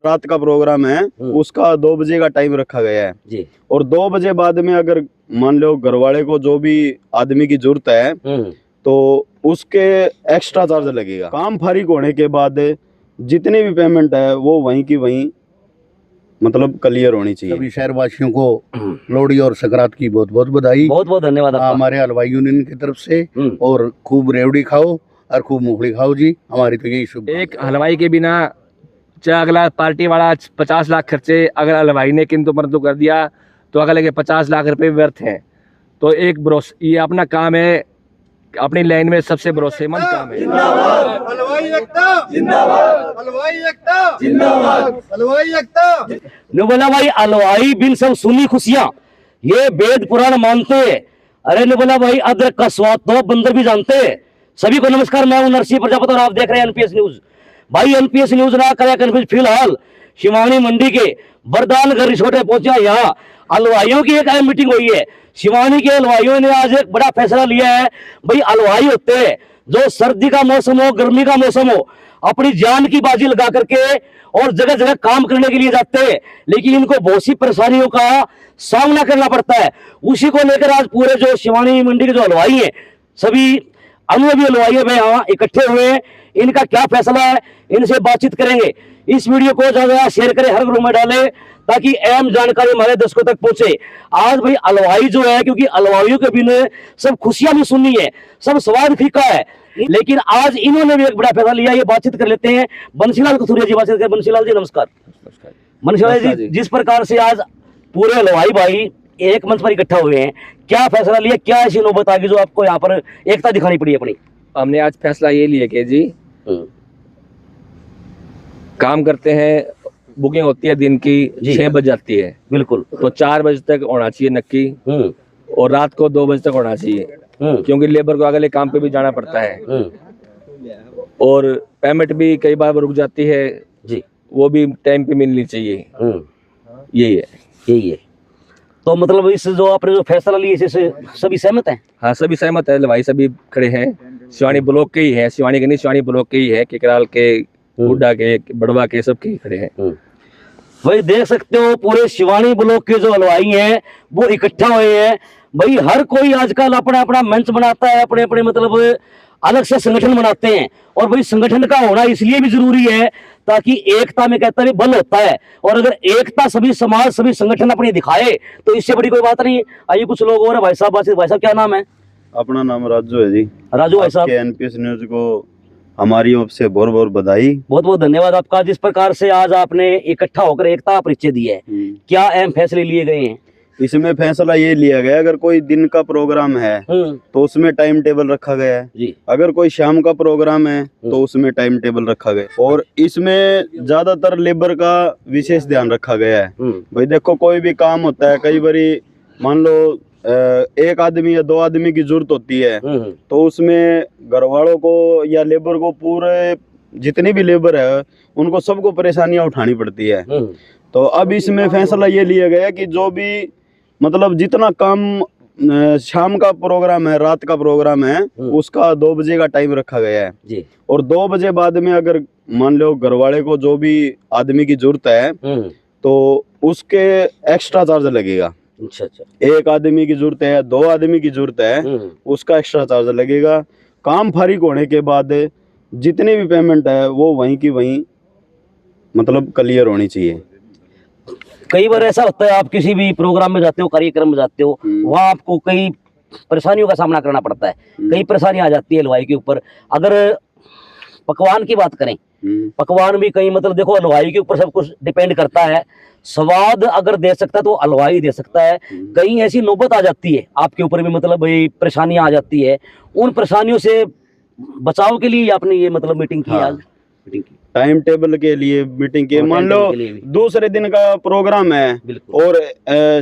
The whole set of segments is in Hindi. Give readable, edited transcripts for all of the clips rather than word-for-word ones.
रात का प्रोग्राम है उसका 2 बजे का टाइम रखा गया है जी। और 2 बजे बाद में अगर मान लो घर वाले को जो भी आदमी की जरूरत है तो उसके एक्स्ट्रा चार्ज लगेगा। काम फारिग होने के बाद जितनी भी पेमेंट है वो वहीं की वहीं मतलब क्लियर होनी चाहिए। सभी शहरवासियों को लोहड़ी और संक्रांत की बहुत बहुत बधाई। बहुत बहुत धन्यवाद आपका। हमारे हलवाई यूनियन की तरफ से और खूब रेवड़ी खाओ और खूब मूंगफली खाओ जी, हमारी तो यही शुभ। एक हलवाई के बिना चाहे अगला पार्टी वाला 50 लाख खर्चे, अगर हलवाई ने किंतु परंतु कर दिया तो अगले के 50 लाख रुपए व्यर्थ हैं। तो एक ये अपना काम है, अपनी लाइन में सबसे भरोसेमंद काम है। हलवाई एकता जिंदाबाद, हलवाई एकता जिंदाबाद, हलवाई एकता। नो बोला भाई हलवाई बिन सब सुनी खुशियां, ये वेद पुराण मानते हैं। अरे नो बोला भाई अदरक का स्वाद तो बंदर भी जानते हैं। सभी को नमस्कार, मैं हूं नरसिंह प्रजापति और आप देख रहे हैं एनपीएस न्यूज। भाई एनपीएस न्यूज ना करे कन्फ्यूज, फिलहाल शिवानी मंडी के वरदान घर रिसोर्ट में पहुंचा। यहाँ हलवाइयों की एक अहम मीटिंग हुई है। शिवानी के हलवाइयों ने आज एक बड़ा फैसला लिया है। भाई हलवाई होते हैं जो सर्दी का मौसम हो गर्मी का मौसम हो अपनी जान की बाजी लगा करके और जगह जगह काम करने के लिए जाते हैं, लेकिन इनको बहुत सी परेशानियों का सामना करना पड़ता है। उसी को लेकर आज पूरे जो शिवानी मंडी के जो हलवाई है, सभी अनुभवी हलवाई है यहाँ इकट्ठे हुए हैं। इनका क्या फैसला है, इनसे बातचीत करेंगे। इस वीडियो को ज्यादा शेयर करें, हर ग्रुप में डालें ताकि अहम जानकारी हमारे दर्शकों तक पहुंचे। आज भाई हलवाई जो है, क्योंकि हलवाइयों के बिना सब खुशियां भी सुननी है, सब स्वाद फीका है, लेकिन आज इन्होंने भी एक बड़ा फैसला लिया। ये बातचीत कर लेते हैं बंसीलाल कथुरिया जी। बातचीत कर बंसीलाल जी, नमस्कार। बंसीलाल जी, जिस प्रकार से आज पूरे हलवाई भाई एक मंच पर इकट्ठा हुए हैं, क्या फैसला लिया, क्या ऐसी नौबत आ गई जो आपको यहाँ पर एकता दिखानी पड़ी अपनी? हमने आज फैसला ये लिया कि जी काम करते हैं, बुकिंग होती है दिन की 6 बज जाती है, बिल्कुल, तो 4 बजे तक होना चाहिए नक्की, और रात को 2 बजे तक होना चाहिए, क्योंकि लेबर को अगले काम पे भी जाना पड़ता है। और पेमेंट भी कई बार रुक जाती है जी, वो भी टाइम पे मिलनी चाहिए। यही है। तो मतलब इस जो आपने जो फैसला लिया इससे सभी सहमत हैं? हाँ, सभी सहमत है। भाई सभी खड़े हैं, शिवानी ब्लॉक के ही है, शिवानी के नहीं, शिवानी ब्लॉक के ही है, केकराल के, हुड्डा के, बड़वा के, सब के खड़े हैं। भाई देख सकते हो पूरे शिवानी ब्लॉक के जो हलवाई हैं वो इकट्ठा हुए हैं। भाई हर कोई आजकल अपना अपना मंच बनाता है, अपने अपने मतलब अलग से संगठन बनाते हैं, और भाई संगठन का होना इसलिए भी जरूरी है ताकि एकता में कहता है बल होता है। और अगर एकता सभी समाज सभी संगठन अपनी दिखाए तो इससे बड़ी कोई बात नहीं है। आइए कुछ लोग और भाई साहब, भाई साहब क्या नाम है? अपना नाम राजू है जी। राजू भाई साहब, एनपीएस न्यूज को हमारी ओर से बहुत बहुत बधाई, बहुत बहुत धन्यवाद आपका। जिस प्रकार से आज आपने इकट्ठा होकर एकता परिचय दी है, क्या अहम फैसले लिए गए हैं? इसमें फैसला ये लिया गया अगर कोई दिन का प्रोग्राम है तो उसमें टाइम टेबल रखा गया है जी। अगर कोई शाम का प्रोग्राम है तो उसमें टाइम टेबल रखा गया, और इसमें ज्यादातर लेबर का विशेष ध्यान रखा गया है। भाई देखो कोई भी काम होता है, कई बारी मान लो एक आदमी या 2 आदमी की जरूरत होती है, तो उसमें घर वालों को या लेबर को, पूरे जितनी भी लेबर है उनको सबको परेशानियां उठानी पड़ती है। तो अब इसमें फैसला ये लिया गया कि जो भी मतलब जितना काम शाम का प्रोग्राम है, रात का प्रोग्राम है, उसका 2 बजे का टाइम रखा गया है जी। और 2 बजे बाद में अगर मान लो घर वाले को जो भी आदमी की जरूरत है तो उसके एक्स्ट्रा चार्ज लगेगा। अच्छा, एक आदमी की जरूरत है, 2 आदमी की जरूरत है, उसका एक्स्ट्रा चार्ज लगेगा। काम फारिग होने के बाद जितनी भी पेमेंट है वो वहीं की वहीं मतलब क्लियर होनी चाहिए। कई बार ऐसा होता है आप किसी भी प्रोग्राम में जाते हो, कार्यक्रम में जाते हो, वहाँ आपको कई परेशानियों का सामना करना पड़ता है, कई परेशानियां आ जाती है हलवाई के ऊपर। अगर पकवान की बात करें, पकवान भी कहीं मतलब देखो हलवाई के ऊपर सब कुछ डिपेंड करता है। स्वाद अगर दे सकता है तो हलवाई दे सकता है। कहीं ऐसी नौबत आ जाती है आपके ऊपर भी मतलब भाई परेशानियां आ जाती है, उन परेशानियों से बचाव के लिए आपने ये मतलब मीटिंग की आज? मीटिंग की टाइम टेबल के लिए मीटिंग की। मान लो दूसरे दिन का प्रोग्राम है और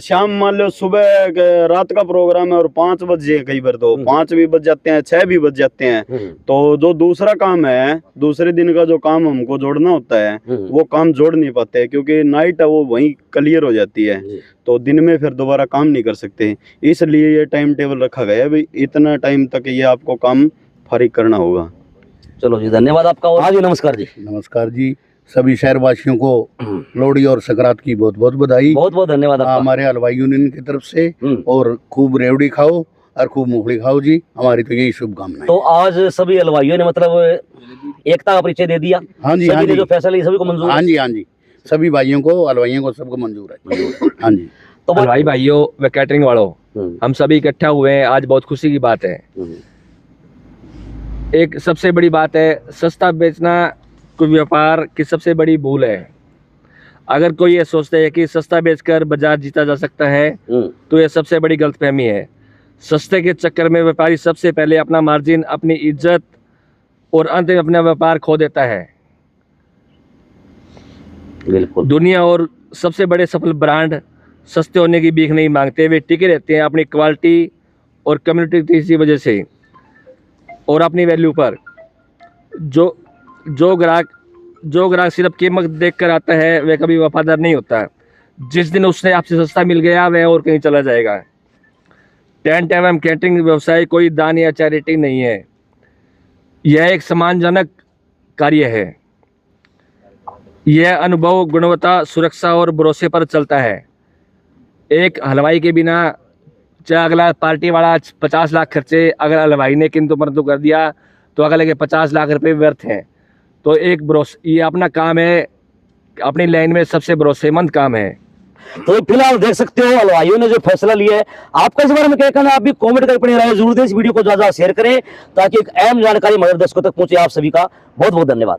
शाम मान लो सुबह रात का प्रोग्राम है और 5 बजे, कई बार तो 5 भी बज जाते हैं, 6 भी बज जाते हैं, तो जो दूसरा काम है, दूसरे दिन का जो काम हमको जोड़ना होता है वो काम जोड़ नहीं पाते क्योंकि नाइट है वो वहीं क्लियर हो जाती है, तो दिन में फिर दोबारा काम नहीं कर सकते। इसलिए ये टाइम टेबल रखा गया है, भाई इतना टाइम तक ये आपको काम फारिग करना होगा। चलो जी, धन्यवाद आपका। और हाँ जी, नमस्कार जी। नमस्कार जी। सभी शहरवासियों को लोहड़ी और संक्रांत की बहुत बहुत बधाई। बहुत बहुत धन्यवाद आपका। हमारे हलवाई यूनियन की तरफ से। और खूब रेवड़ी खाओ और खूब मूंगफली खाओ जी, हमारी तो यही शुभकामनाएं। तो आज सभी हलवाइयों ने मतलब एकता का परिचय दे दिया। हाँ जी, सभी हाँ ने जी। जो फैसला लिया सभी को मंजूर है। हाँ जी, हाँ जी, सभी भाइयों को, हलवाइयों को, सबको मंजूर है। हाँ जी। तो हलवाई भाइयों व कैटरिंग वालों, हम सभी इकट्ठा हुए हैं, आज बहुत खुशी की बात है। एक सबसे बड़ी बात है, सस्ता बेचना कोई व्यापार की सबसे बड़ी भूल है। अगर कोई ये सोचता है कि सस्ता बेचकर बाजार जीता जा सकता है तो ये सबसे बड़ी गलतफहमी है। सस्ते के चक्कर में व्यापारी सबसे पहले अपना मार्जिन, अपनी इज्जत और अंत में अपना व्यापार खो देता है। बिल्कुल। दुनिया और सबसे बड़े सफल ब्रांड सस्ते होने की भीख नहीं मांगते, वे टिके रहते हैं अपनी क्वालिटी और कम्युनिटी की वजह से और अपनी वैल्यू पर। जो ग्राहक सिर्फ कीमत देख कर आता है वह कभी वफादार नहीं होता। जिस दिन उसने आपसे सस्ता मिल गया वह और कहीं चला जाएगा। टेंट एवं कैटरिंग व्यवसाय कोई दान या चैरिटी नहीं है, यह एक सम्मानजनक कार्य है। यह अनुभव, गुणवत्ता, सुरक्षा और भरोसे पर चलता है। एक हलवाई के बिना चाहे अगला पार्टी वाला 50 लाख खर्चे, अगर हलवाई ने किंतु परंतु कर दिया तो अगले के 50 लाख रुपए व्यर्थ हैं। तो एक ये अपना काम है, अपनी लाइन में सबसे भरोसेमंद काम है। तो फिलहाल देख सकते हो हलवाइयों ने जो फैसला लिया है। आपका इस बारे में क्या कहना है? आप भी कमेंट करके अपनी राय जरूर दें। इस वीडियो को ज्यादा शेयर करें ताकि एक अहम जानकारी हमारे दर्शकों तक पहुंचे। आप सभी का बहुत बहुत धन्यवाद।